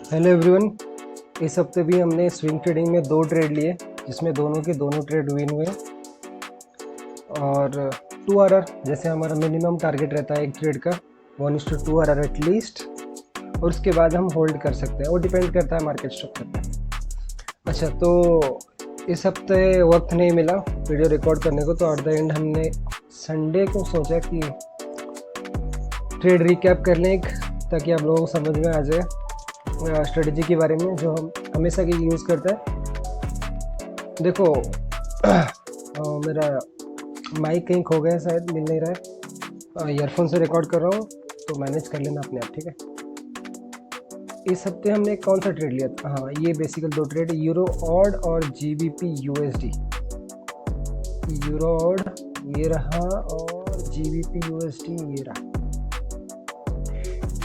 Hello everyone. इस हफ्ते भी हमने स्विंग ट्रेडिंग में 2 ट्रेड लिए जिसमें दोनों के दोनों ट्रेड विन हुए और 2 RR जैसे हमारा मिनिमम टारगेट रहता है एक ट्रेड का 1:2 RR एटलीस्ट, और उसके बाद हम होल्ड कर सकते हैं। वो डिपेंड करता है मार्केट स्ट्रक्चर पर। अच्छा, तो इस हफ्ते वक्त नहीं मिला वीडियो रिकॉर्ड करने को, तो एट द एंड हमने संडे को सोचा कि ट्रेड रिकैप कर लें ताकि आप लोगों को समझ में आ जाए स्ट्रेटजी के बारे में जो हम हमेशा की यूज़ करते हैं। देखो मेरा माइक कहीं खो गया, शायद मिल नहीं रहा है। ईयरफोन से रिकॉर्ड कर रहा हूँ तो मैनेज कर लेना अपने आप, ठीक है। इस हफ्ते हमने कौन सा ट्रेड लिया था? हाँ, ये बेसिकल 2 ट्रेड, यूरो ऑड और GBP USD। यूरो ऑड ये रहा और GBP USD ये रहा।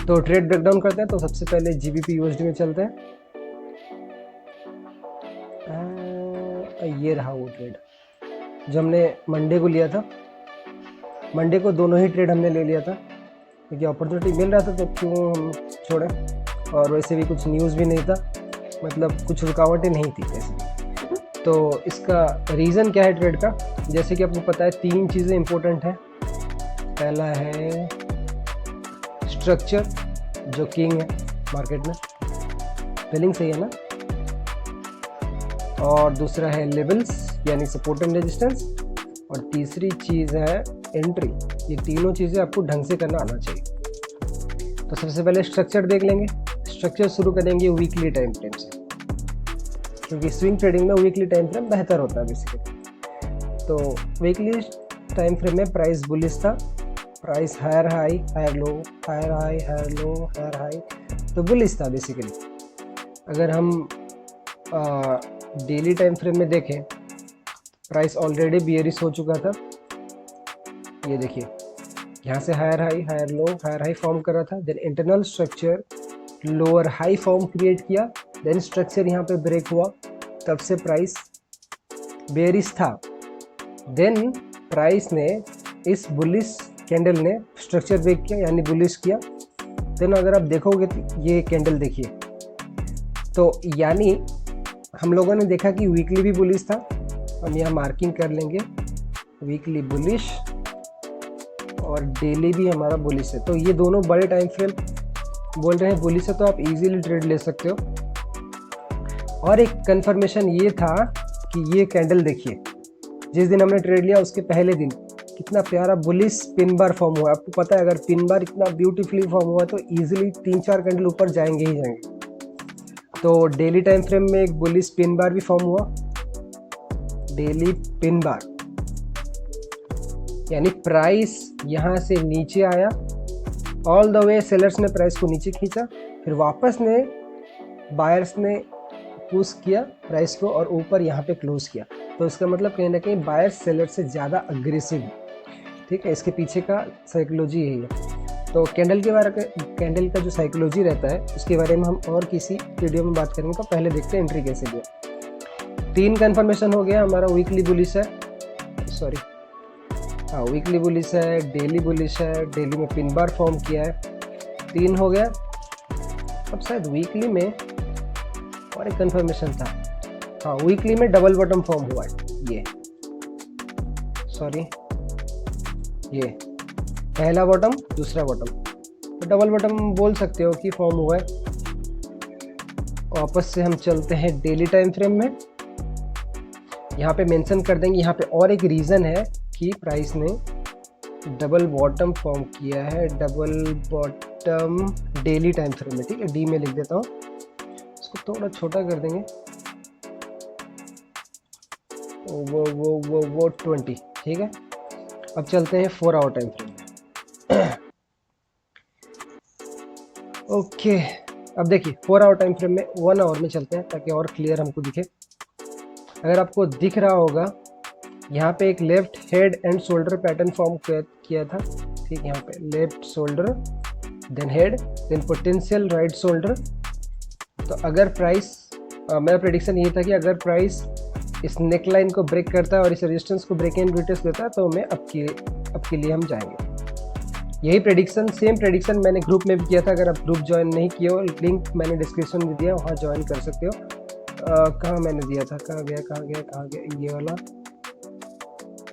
तो ट्रेड ब्रेकडाउन करते हैं। तो सबसे पहले GBP USD में चलते हैं। ये रहा वो ट्रेड जो हमने मंडे को लिया था। मंडे को दोनों ही ट्रेड हमने ले लिया था क्योंकि अपॉर्चुनिटी मिल रहा था, तो क्यों हम छोड़ें। और वैसे भी कुछ न्यूज़ भी नहीं था, मतलब कुछ रुकावटें नहीं थी वैसे। तो इसका रीज़न क्या है ट्रेड का? जैसे कि आपको पता है 3 चीज़ें इंपॉर्टेंट हैं। पहला है स्ट्रक्चर जो किंग है मार्केट में, फीलिंग सही है ना। और दूसरा है लेवल्स यानी सपोर्ट एंड रेजिस्टेंस, और तीसरी चीज़ है एंट्री। ये तीनों चीज़ें आपको ढंग से करना आना चाहिए। तो सबसे पहले स्ट्रक्चर देख लेंगे। स्ट्रक्चर शुरू करेंगे वीकली टाइम फ्रेम से, क्योंकि स्विंग ट्रेडिंग में वीकली टाइम फ्रेम बेहतर होता है बेसिकली। तो वीकली टाइम फ्रेम में प्राइस बुलिश था, price higher high higher low, higher high higher low, higher high, तो बुलिश था बेसिकली। अगर हम डेली टाइम फ्रेम में देखें, प्राइस ऑलरेडी बियरिश हो चुका था। ये देखिए, यहाँ से higher high higher low higher high form कर रहा था, then internal structure lower high form create किया, देन स्ट्रक्चर यहाँ पे ब्रेक हुआ, तब से प्राइस बियरिश था। देन प्राइस ने इस बुलिश कैंडल ने स्ट्रक्चर ब्रेक किया यानी बुलिश किया। देन अगर आप देखोगे तो ये कैंडल देखिए, तो यानी हम लोगों ने देखा कि वीकली भी बुलिश था। हम यहाँ मार्किंग कर लेंगे, वीकली बुलिश और डेली भी हमारा बुलिश है। तो ये दोनों बड़े टाइम फ्रेम बोल रहे हैं बुलिश है, तो आप इजीली ट्रेड ले सकते हो। और एक कंफर्मेशन ये था कि ये कैंडल देखिए, जिस दिन हमने ट्रेड लिया उसके पहले दिन कितना प्यारा बुलिश पिन बार फॉर्म हुआ। आपको पता है अगर पिन बार इतना ब्यूटीफुली फॉर्म हुआ तो इजीली 3-4 कैंडल ऊपर जाएंगे ही जाएंगे। तो डेली टाइम फ्रेम में एक बुलिश पिन बार भी फॉर्म हुआ, डेली पिन बार, यानी प्राइस यहाँ से नीचे आया, ऑल द वे सेलर्स ने प्राइस को नीचे खींचा, फिर वापस ने बायर्स ने पुश किया प्राइस को और ऊपर यहाँ पे क्लोज किया। तो इसका मतलब कहीं ना कहीं बायर सेलर से ज़्यादा अग्रेसिव है, ठीक है। इसके पीछे का साइकोलॉजी यही है। तो कैंडल का जो साइकोलॉजी रहता है उसके बारे में हम और किसी वीडियो में बात करेंगे। तो पहले देखते हैं एंट्री कैसे दिया। 3 कन्फर्मेशन हो गया हमारा। वीकली बुलिश है, सॉरी हाँ वीकली बुलिश है, डेली बुलिश है, डेली में पिन बार फॉर्म किया है, 3 हो गया। अब शायद वीकली में और एक कन्फर्मेशन था, हाँ वीकली में डबल बॉटम फॉर्म हुआ है। ये सॉरी, ये पहला बॉटम दूसरा बॉटम, तो डबल बॉटम बोल सकते हो कि फॉर्म हुआ है। वापस से हम चलते हैं डेली टाइम फ्रेम में। यहाँ पे मेंशन कर देंगे, यहाँ पे और एक रीज़न है कि प्राइस ने डबल बॉटम फॉर्म किया है। Double bottom daily time frame में, ठीक है, डी में लिख देता हूँ, इसको थोड़ा छोटा कर देंगे, वो 20, ठीक है। अब चलते हैं 4 आवर टाइम फ्रेम में। ओके, अब देखिए 4 आवर टाइम फ्रेम में 1 आवर में चलते हैं ताकि और क्लियर हमको दिखे। अगर आपको दिख रहा होगा यहाँ पे एक left head and shoulder pattern form किया था, ठीक, यहाँ पे left shoulder then head then potential right shoulder. तो अगर प्राइस मेरा प्रेडिक्शन ये था कि अगर प्राइस इस नेक लाइन को ब्रेक करता है और इस रेजिस्टेंस को ब्रेक एंड रिटेस्ट देता है तो मैं अब के लिए हम जाएंगे। यही प्रेडिक्शन, सेम प्रेडिक्शन मैंने ग्रुप में भी किया था। अगर आप ग्रुप ज्वाइन नहीं किए हो, लिंक मैंने डिस्क्रिप्शन में दिया, वहाँ ज्वाइन कर सकते हो। कहाँ मैंने दिया था, कहाँ गया,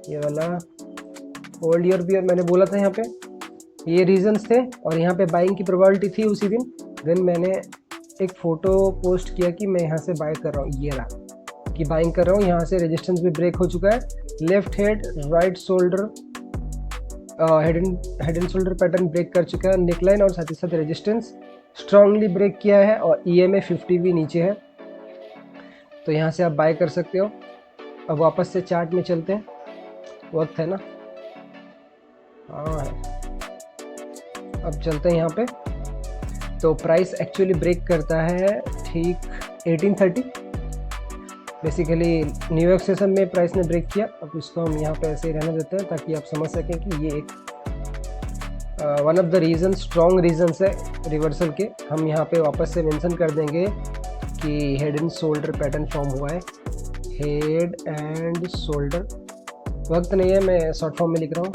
ये वाला होल्ड योर बियर मैंने बोला था। यहाँ पे ये रीजंस थे और यहाँ पे बाइंग की प्रोबेबिलिटी थी उसी दिन। देन मैंने एक फ़ोटो पोस्ट किया कि मैं यहाँ से बाय कर रहा हूँ, ये रहा कि बाइंग कर रहा हूँ। यहाँ से रेजिस्टेंस भी ब्रेक हो चुका है। Left head right shoulder, head and shoulder pattern break कर चुका है। नेकलाइन और साथ ही साथ रेजिस्टेंस स्ट्रांगली ब्रेक किया है और EMA 50 भी नीचे है, तो यहाँ से आप बाय कर सकते हो। अब वापस से चार्ट में चलते हैं, वक्त है ना, हाँ है। अब चलते हैं यहाँ पे, तो प्राइस एक्चुअली ब्रेक करता है ठीक 1830। बेसिकली न्यूयॉर्क सेशन में प्राइस ने ब्रेक किया। अब इसको हम यहाँ पे ऐसे ही रहने देते हैं ताकि आप समझ सकें कि ये एक one of the reason, strong reasons है रिवर्सल के। हम यहाँ पे वापस से मेंशन कर देंगे कि head and shoulder pattern form हुआ है। हेड एंड शोल्डर, वक्त नहीं है, मैं शॉर्ट फॉर्म में लिख रहा हूँ।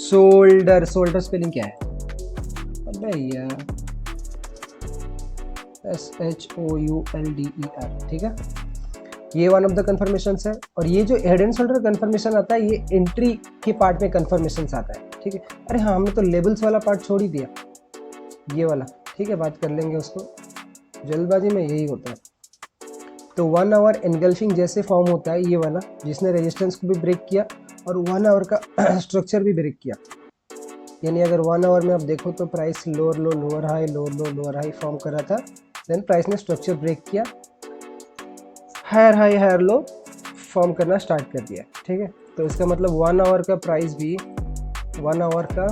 शोल्डर, शोल्डर स्पेलिंग क्या है? अबे यार, SHOULDER, ठीक है। ये वन ऑफ द कन्फर्मेशन है। और ये जो हेड एंड शोल्डर कन्फर्मेशन आता है, ये एंट्री के पार्ट में कन्फर्मेशन आता है, ठीक है। अरे हाँ, हमने तो लेबल्स वाला पार्ट छोड़ ही दिया, ये वाला, ठीक है, बात कर लेंगे उसको, जल्दबाजी में यही होता है। तो 1 आवर एनगल्फिंग जैसे फॉर्म होता है ये वाला, जिसने रेजिस्टेंस को भी ब्रेक किया और 1 आवर का स्ट्रक्चर भी ब्रेक किया। यानी अगर 1 आवर में आप देखो तो price lower low, lower high, lower low, lower high form कर रहा था। देन प्राइस ने स्ट्रक्चर ब्रेक किया, higher high higher low form करना स्टार्ट कर दिया, ठीक है। तो इसका मतलब 1 आवर का प्राइस भी, 1 आवर का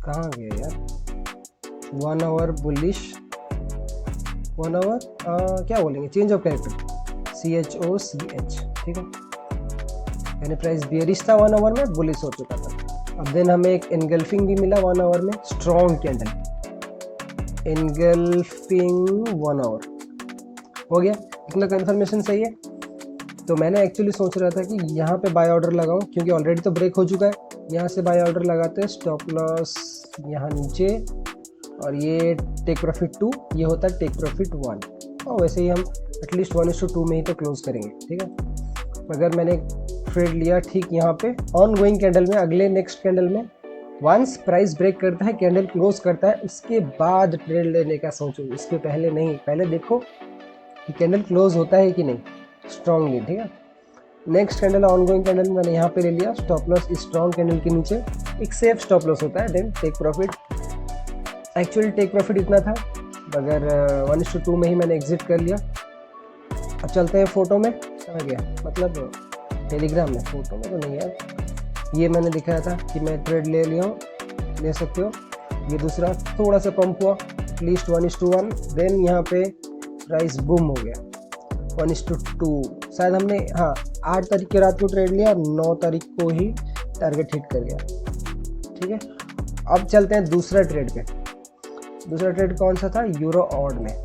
कहाँ गया यार, 1 आवर बुलिश, 1 आवर क्या बोलेंगे, चेंज ऑफ कैरेक्टर, CHOCH, ठीक है। यानी प्राइस बियरिश था 1 आवर में, बुलिश हो चुका था। अब देन हमें एक एनगल्फिंग भी मिला 1 आवर में, स्ट्रॉन्ग कैंडल, एनगल्फिंग 1 आवर हो गया। इतना कंफर्मेशन सही है। तो मैंने एक्चुअली सोच रहा था कि यहाँ पे बाय ऑर्डर लगाऊं, क्योंकि ऑलरेडी तो ब्रेक हो चुका है। यहाँ से बाय ऑर्डर लगाते हैं, स्टॉप लॉस यहाँ नीचे, और ये टेक प्रॉफिट 2, ये होता है टेक प्रॉफिट 1। और वैसे ही हम एटलीस्ट 1:2 में ही तो क्लोज करेंगे, ठीक है। अगर मैंने ट्रेड लिया ठीक यहाँ पे ऑन गोइंग कैंडल में, अगले नेक्स्ट कैंडल में वंस प्राइस ब्रेक करता है, कैंडल क्लोज करता है, उसके बाद ट्रेड लेने का सोचो, इसके पहले नहीं। पहले देखो कि कैंडल क्लोज होता है कि नहीं स्ट्रांगली, ठीक है। Next candle on going candle मैंने यहाँ पे ले लिया, स्टॉप लॉस स्ट्रॉन्ग कैंडल के नीचे, एक सेफ स्टॉप लॉस होता है। Then take profit, actually take profit इतना था, अगर 1:2 में ही मैंने एग्जिट कर लिया। अब चलते हैं फोटो में, आ गया मतलब टेलीग्राम में, फोटो में तो नहीं यार। ये मैंने दिखाया था कि मैं ट्रेड ले लिया हूँ, ले सकते हो। ये दूसरा थोड़ा सा पंप हुआ, एटलीस्ट 1:1। देन यहाँ पे प्राइस बूम हो गया 1:2। शायद हमने 8 तारीख की रात को ट्रेड लिया, 9 तारीख को ही टारगेट हिट कर गया, ठीक है। अब चलते हैं दूसरा ट्रेड पे। दूसरा ट्रेड कौन सा था, यूरो ऑड में।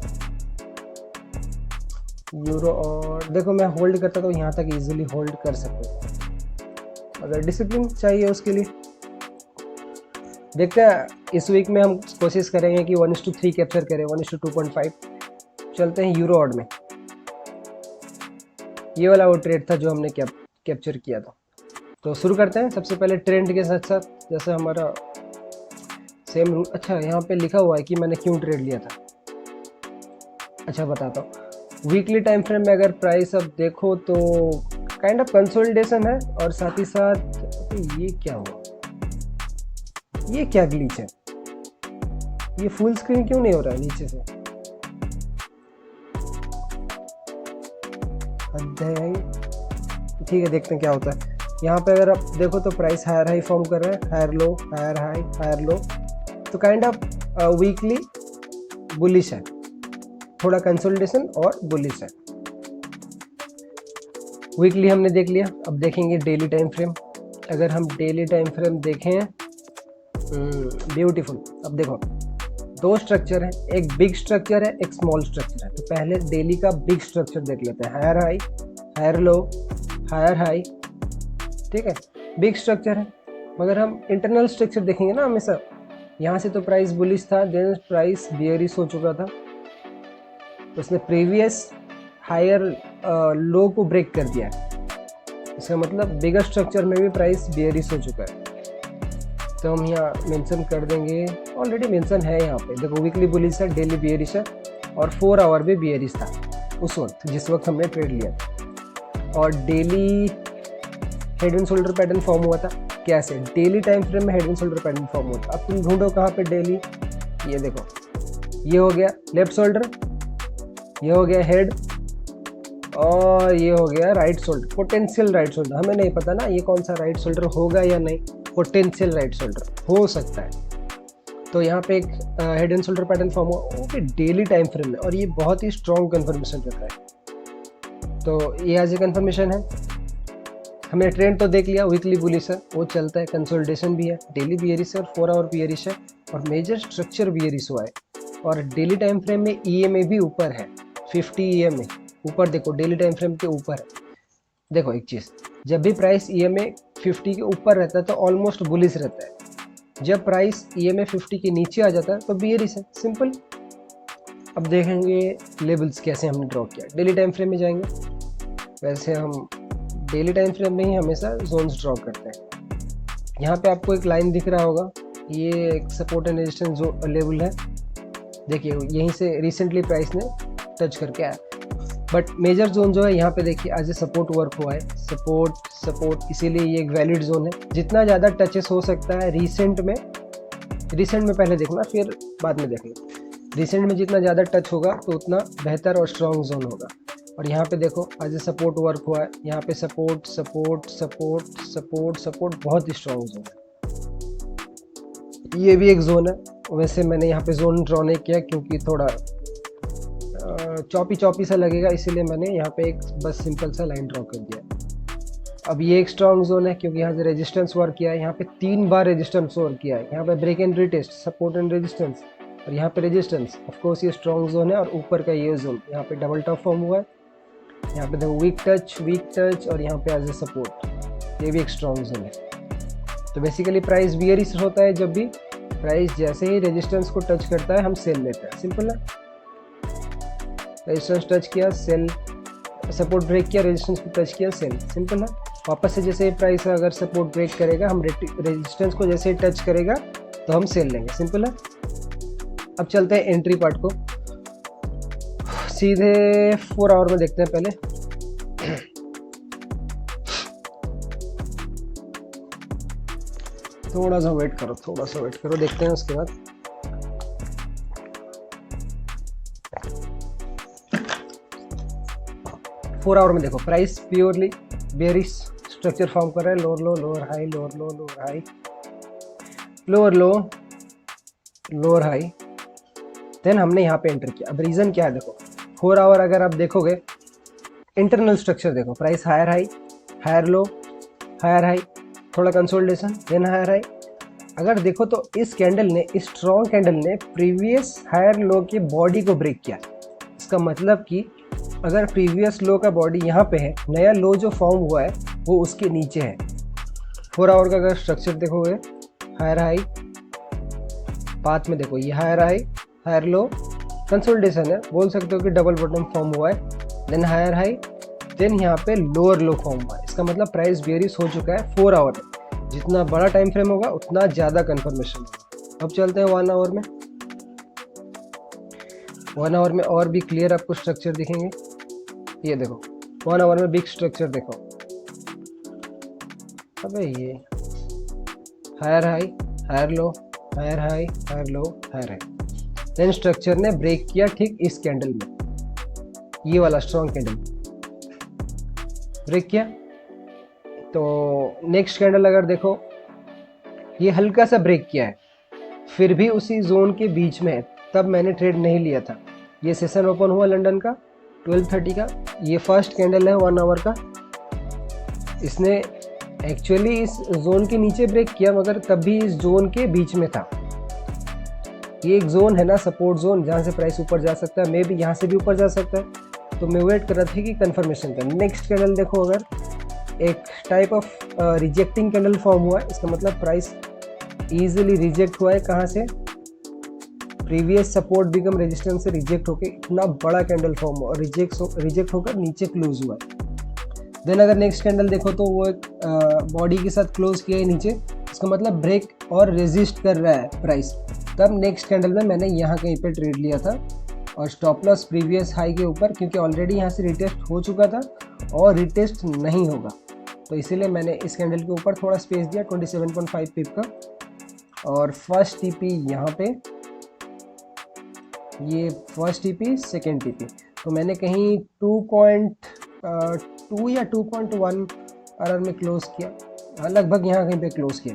यूरो ऑड देखो, मैं होल्ड करता तो यहाँ तक इजीली होल्ड कर सकते हो, अगर डिसिप्लिन चाहिए उसके लिए। देखते हैं इस वीक में हम कोशिश करेंगे कि 1:3 कैप्चर करें, 1:2.5। चलते हैं यूरो ऑड में। ये वाला वो ट्रेड था जो हमने कैप्चर किया था। तो शुरू करते हैं सबसे पहले ट्रेंड के साथ साथ, जैसे हमारा सेम रूल। अच्छा, यहाँ पे लिखा हुआ है कि मैंने क्यों ट्रेड लिया था। अच्छा बताता हूँ। वीकली टाइम फ्रेम में अगर प्राइस अब देखो तो काइंड ऑफ कंसोलिडेशन है, और साथ ही साथ ये क्या हुआ, ये क्या ग्लिच है, ये फुल स्क्रीन क्यों नहीं हो रहा है नीचे से, ठीक है। देखते हैं क्या होता है। यहाँ पे अगर आप देखो तो प्राइस हायर हाई फॉर्म कर रहा है, higher low, higher high, higher low. तो काइंड ऑफ वीकली बुलिश है, थोड़ा कंसोलिडेशन और बुलिश है। वीकली हमने देख लिया, अब देखेंगे डेली टाइम फ्रेम। अगर हम डेली टाइम फ्रेम देखें, ब्यूटीफुल। अब देखो, 2 स्ट्रक्चर है, एक बिग स्ट्रक्चर है, एक स्मॉल स्ट्रक्चर है। तो पहले डेली का बिग स्ट्रक्चर देख लेते हैं। Higher high, higher low, higher high, ठीक है। बिग स्ट्रक्चर है, मगर हम इंटरनल स्ट्रक्चर देखेंगे ना हमेशा। यहाँ से तो प्राइस बुलिश था, देन प्राइस बियरिश हो चुका था, उसने प्रीवियस हायर लो को ब्रेक कर दिया है, इसका मतलब बिगर स्ट्रक्चर में भी प्राइस बियरिश हो चुका है। तो हम यहाँ मेंशन कर देंगे, ऑलरेडी मेंशन है यहाँ पे, देखो वीकली बुलिश है, डेली बियरिश है और 4 आवर भी बियरिश था उस वक्त जिस वक्त हमने ट्रेड लिया था। और daily head and shoulder pattern form हुआ था, कैसे डेली टाइम फ्रेम में head and shoulder pattern form हुआ था। अब तुम ढूंढो कहाँ पे डेली, ये देखो, ये हो गया लेफ्ट शोल्डर, ये हो गया हेड और ये हो गया right shoulder, potential right shoulder. हमें नहीं पता ना ये कौन सा राइट शोल्डर होगा या नहीं, पोटेंशियल राइट शोल्डर हो सकता है। तो यहाँ पे एक head and shoulder pattern form हुआ, वो भी डेली टाइम फ्रेम में, और ये बहुत ही स्ट्रॉन्ग कंफर्मेशन रहता है। तो ये आज कंफर्मेशन है। हमने ट्रेंड तो देख लिया, वीकली बुलिश है, वो चलता है, कंसोलिडेशन भी है, डेली बियरिश है और 4 आवर बियरिश है और मेजर स्ट्रक्चर बियरिश हुआ है। और डेली टाइम फ्रेम में EMA भी ऊपर है, 50 EMA ऊपर, देखो डेली टाइम फ्रेम के ऊपर है। देखो एक चीज़, जब भी प्राइस EMA 50 के ऊपर रहता है तो ऑलमोस्ट बुलिश रहता है, जब प्राइस EMA 50 के नीचे आ जाता है तो बियरिश है, सिंपल। अब देखेंगे लेवल्स कैसे हमने ड्रॉ किया। डेली टाइम फ्रेम में जाएंगे, वैसे हम डेली टाइम फ्रेम में ही हमेशा जोन्स ड्रॉ करते हैं। यहाँ पे आपको एक लाइन दिख रहा होगा, ये एक सपोर्ट एंड रेजिस्टेंस लेवल है, देखिए यहीं से रिसेंटली प्राइस ने टच करके आया। बट मेजर जोन जो है यहाँ पे देखिए एज ए सपोर्ट वर्क हुआ है, सपोर्ट, इसीलिए ये एक वैलिड जोन है। जितना ज़्यादा टचेस हो सकता है रिसेंट में पहले देखना फिर बाद में देखना, रिसेंट में जितना ज़्यादा टच होगा तो उतना बेहतर और स्ट्रॉन्ग जोन होगा। और यहाँ पे देखो एज ए सपोर्ट वर्क हुआ है, यहाँ पे सपोर्ट बहुत ही स्ट्रॉन्ग जोन है। ये भी एक जोन है, वैसे मैंने यहाँ पे जोन ड्रॉ नहीं किया क्योंकि थोड़ा चॉपी सा लगेगा, इसीलिए मैंने यहाँ पे एक बस सिंपल सा लाइन ड्रॉ कर दिया। अब ये एक स्ट्रॉन्ग जोन है क्योंकि यहाँ से रेजिस्टेंस वर्क किया है, यहाँ पे 3 बार रेजिस्टेंस वर्क किया है, यहाँ पे break and retest, support and resistance और यहाँ पे रेजिस्टेंस। ऑफकोर्स ये स्ट्रॉन्ग जोन है। और ऊपर का ये जोन, यहाँ पे डबल टॉप फॉर्म हुआ है, यहाँ पे देखो वीक टच और यहाँ पे एज ए सपोर्ट, ये भी एक स्ट्रॉन्ग जोन है। तो बेसिकली प्राइस बियरिश होता है जब भी प्राइस जैसे ही रेजिस्टेंस को टच करता है हम सेल लेते हैं, सिंपल है। रेजिस्टेंस टच किया सेल, सपोर्ट ब्रेक किया, रेजिस्टेंस को टच किया सेल, सिंपल है। वापस से जैसे प्राइस अगर सपोर्ट ब्रेक करेगा, हम रेजिस्टेंस को जैसे ही टच करेगा तो हम सेल लेंगे, सिंपल है। अब चलते हैं एंट्री पार्ट को, सीधे 4 आवर में देखते हैं पहले। थोड़ा सा वेट करो, देखते हैं उसके बाद। फोर आवर में देखो price purely bearish structure form कर रहा है, lower low lower high, lower low lower high, lower low lower high, then हमने यहाँ पे एंटर किया। अब रीज़न क्या है देखो, 4 आवर अगर आप देखोगे इंटरनल स्ट्रक्चर देखो, price higher high, higher low, higher high, थोड़ा कंसोलिडेशन, देन हायर हाई। अगर देखो तो इस कैंडल ने, इस स्ट्रॉन्ग कैंडल ने प्रीवियस हायर लो के बॉडी को ब्रेक किया। इसका मतलब कि अगर प्रीवियस लो का बॉडी यहाँ पे है, नया लो जो फॉर्म हुआ है वो उसके नीचे है। 4 आवर का अगर स्ट्रक्चर देखोगे, हायर हाई, पाथ में देखो ये higher high, higher low, consolidation है, बोल सकते हो कि डबल बॉटम फॉर्म हुआ है, देन हायर हाई, देन यहाँ पे लोअर लो फॉर्म हुआ है। इसका मतलब प्राइस बेरिश हो चुका है 4 आवर में। जितना बड़ा टाइम फ्रेम होगा उतना ज़्यादा कंफर्मेशन होगा। अब चलते हैं 1 आवर में। 1 आवर में और भी क्लियर आपको स्ट्रक्चर दिखेंगे। ये देखो 1 आवर में बिग स्ट्रक्चर देखो, अबे ये higher high, higher low, higher high, higher low, higher high, then structure ने ब्रेक किया ठीक इस कैंडल में, ये वाला स्ट्रॉन्ग कैंडल ब्रेक किया। तो नेक्स्ट कैंडल अगर देखो, ये हल्का सा ब्रेक किया है, फिर भी उसी जोन के बीच में है, तब मैंने ट्रेड नहीं लिया था। ये सेशन ओपन हुआ लंदन का 12:30 का, ये फर्स्ट कैंडल है 1 आवर का। इसने एक्चुअली इस जोन के नीचे ब्रेक किया, मगर तब भी इस जोन के बीच में था। ये एक जोन है ना, सपोर्ट जोन, जहाँ से प्राइस ऊपर जा सकता है, मे भी यहाँ से भी ऊपर जा सकता है। तो मैं वेट कर रहा था कि कंफर्मेशन का। नेक्स्ट कैंडल देखो, अगर एक type of rejecting candle form हुआ है। इसका मतलब प्राइस इजीली रिजेक्ट हुआ है। कहाँ से? प्रीवियस सपोर्ट बिकम रेजिस्टेंस से रिजेक्ट होकर इतना बड़ा कैंडल फॉर्म हुआ और रिजेक्ट होकर नीचे क्लोज हुआ है। देन अगर नेक्स्ट कैंडल देखो तो वो एक बॉडी के साथ क्लोज किया है नीचे, इसका मतलब ब्रेक और रेजिस्ट कर रहा है प्राइस। तब नेक्स्ट कैंडल में मैंने यहाँ कहीं पे ट्रेड लिया था और स्टॉप लॉस प्रीवियस हाई के ऊपर, क्योंकि ऑलरेडी यहाँ से रिटेस्ट हो चुका था और रिटेस्ट नहीं होगा, तो इसीलिए मैंने इस कैंडल के ऊपर थोड़ा स्पेस दिया 27.5 पिप का। और फर्स्ट टीपी यहाँ पे, ये फर्स्ट टीपी, सेकेंड टीपी, तो मैंने कहीं 2.2 या 2.1 आर में क्लोज किया, लगभग यहाँ कहीं पे क्लोज किया।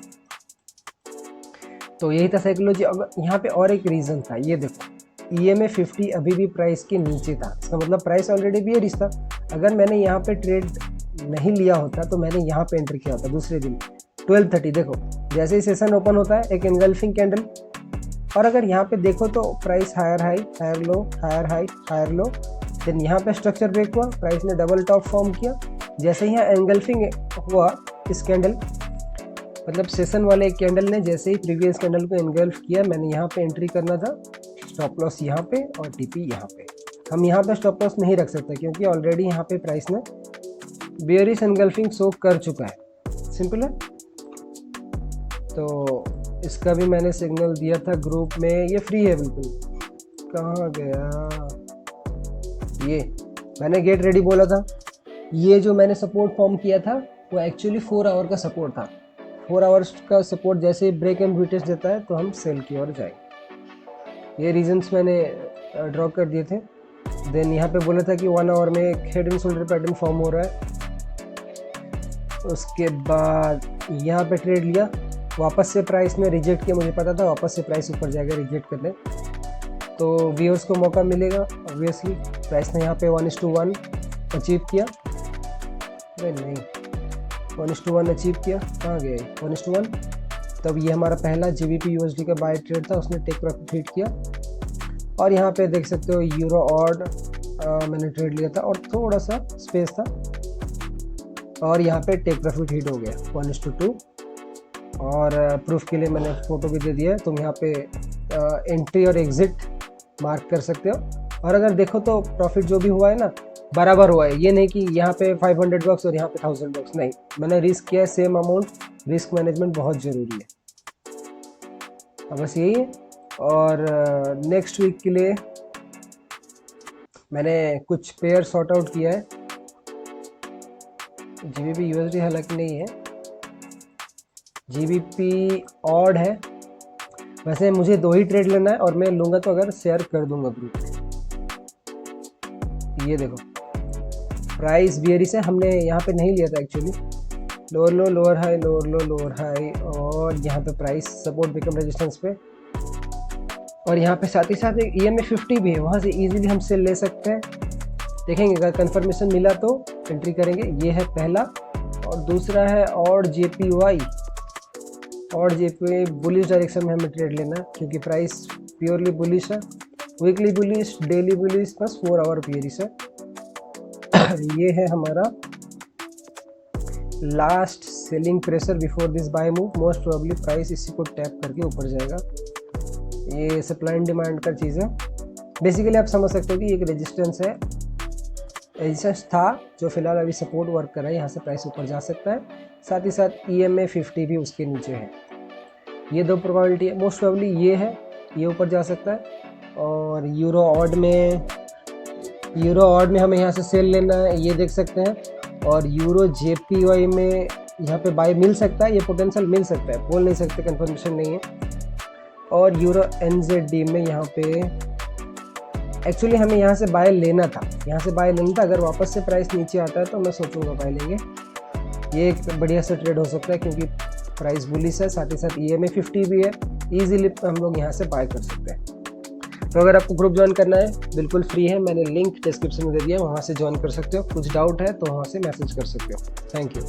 तो यही था साइकोलॉजी। अगर यहाँ पे और एक रीज़न था, ये देखो EMA 50 अभी भी प्राइस के नीचे था, इसका मतलब प्राइस ऑलरेडी बियरिश था। अगर मैंने यहाँ पे ट्रेड नहीं लिया होता तो मैंने यहाँ पे एंटर किया होता दूसरे दिन 12:30। देखो जैसे ही सेशन ओपन होता है एक एंगल्फिंग कैंडल, और अगर यहाँ पे देखो तो price higher high, higher low, higher high, higher low, then यहाँ पे स्ट्रक्चर ब्रेक हुआ, प्राइस ने डबल टॉप फॉर्म किया। जैसे ही यहाँ एंगल्फिंग हुआ इस कैंडल, मतलब सेशन वाले एक कैंडल ने जैसे ही प्रीवियस कैंडल को एंगल्फ किया, मैंने यहाँ पे एंट्री करना था, स्टॉप लॉस यहाँ पे और टीपी यहाँ पे। हम यहाँ पे स्टॉप लॉस नहीं रख सकते क्योंकि ऑलरेडी यहाँ पे प्राइस ने बेयरिश एंगल्फिंग शो कर चुका है, सिंपल है। तो इसका भी मैंने सिग्नल दिया था ग्रुप में, ये फ्री है बिल्कुल। कहाँ गया ये? मैंने गेट रेडी बोला था। ये जो मैंने सपोर्ट फॉर्म किया था वो एक्चुअली 4 आवर का सपोर्ट था। 4 आवर्स का सपोर्ट जैसे ही ब्रेक एंड रिटेस्ट देता है तो हम सेल की ओर जाएंगे। ये रीजंस मैंने ड्रॉ कर दिए थे। देन यहाँ पे बोला था कि 1 आवर में एक head and shoulder pattern form हो रहा है। उसके बाद यहाँ पे ट्रेड लिया, वापस से प्राइस ने रिजेक्ट किया, मुझे पता था वापस से प्राइस ऊपर जाएगा रिजेक्ट करने, तो व्यूअर्स को मौका मिलेगा ऑब्वियसली। प्राइस ने यहाँ पे 1:1 अचीव किया, नहीं 1:1 अचीव किया, कहाँ गए 1:1। तब ये हमारा पहला GBP USD का बाय ट्रेड था, उसने टेक प्रॉफिट हिट किया। और यहाँ पे देख सकते हो यूरो ऑड मैंने ट्रेड लिया था और थोड़ा सा स्पेस था, और यहाँ पे टेक प्रॉफिट हिट हो गया 1:2। और प्रूफ के लिए मैंने फ़ोटो भी दे दिया है, तुम यहाँ पे एंट्री और एग्ज़िट मार्क कर सकते हो। और अगर देखो तो प्रॉफिट जो भी हुआ है ना बराबर हुआ है, ये नहीं कि यहाँ पे $500 और यहाँ पे $1000, नहीं, मैंने रिस्क किया है सेम अमाउंट। रिस्क मैनेजमेंट बहुत ज़रूरी है, बस यही है। और नेक्स्ट वीक के लिए मैंने कुछ पेयर सॉर्ट आउट किया है। GBP USD हालांकि नहीं है, GBP ऑड है। वैसे मुझे 2 ही ट्रेड लेना है और मैं लूँगा तो अगर शेयर कर दूंगा ग्रुप में। ये देखो प्राइस बियरिश है, हमने यहाँ पे नहीं लिया था actually. Lower low, lower high, lower low, lower high, और यहाँ पे प्राइस सपोर्ट बिकम रेजिस्टेंस पे, और यहाँ पे साथ ही साथ एक EMA 50 भी है, वहाँ से इजीली हम सेल ले सकते हैं। देखेंगे अगर कंफर्मेशन मिला तो एंट्री करेंगे। ये है पहला, और दूसरा है odd JPY। Odd JPY bullish direction में हमें ट्रेड लेना है क्योंकि प्राइस प्योरली बुलिश है, वीकली बुलिश, डेली बुलिश, बस 4 आवर बियरिश है। ये है हमारा last selling pressure before this by move. Most probably price इसी को टैप करके ऊपर जाएगा। ये सप्लाई एंड डिमांड का चीज़ है। बेसिकली आप समझ सकते हो कि एक रेजिस्टेंस है, रेजिस्टेंस था जो फिलहाल अभी सपोर्ट वर्क कर रहा है, यहाँ से प्राइस ऊपर जा सकता है। साथ ही साथ EMA 50 भी उसके नीचे है। ये 2 प्रोबेबिलिटी है, मोस्ट प्रोबेबली ये है, ये ऊपर जा सकता है। और यूरो ऑड में हमें यहाँ से सेल लेना है, ये देख सकते हैं। और यूरो JPY में यहाँ पे बाय मिल सकता है, ये पोटेंशियल मिल सकता है, बोल नहीं सकते, कंफर्मेशन नहीं है। और यूरो NZD में यहाँ पे एक्चुअली हमें यहाँ से बाय लेना था, अगर वापस से प्राइस नीचे आता है तो मैं सोचूंगा बाय लेंगे। ये एक बढ़िया सा ट्रेड हो सकता है क्योंकि प्राइस बुलिश है, साथ ही साथ EMA 50 भी है, इजीली हम लोग यहाँ से बाय कर सकते हैं। तो अगर आपको ग्रुप ज्वाइन करना है बिल्कुल फ्री है, मैंने लिंक डिस्क्रिप्शन में दे दिया, वहाँ से ज्वाइन कर सकते हो। कुछ डाउट है तो वहाँ से मैसेज कर सकते हो। Thank you.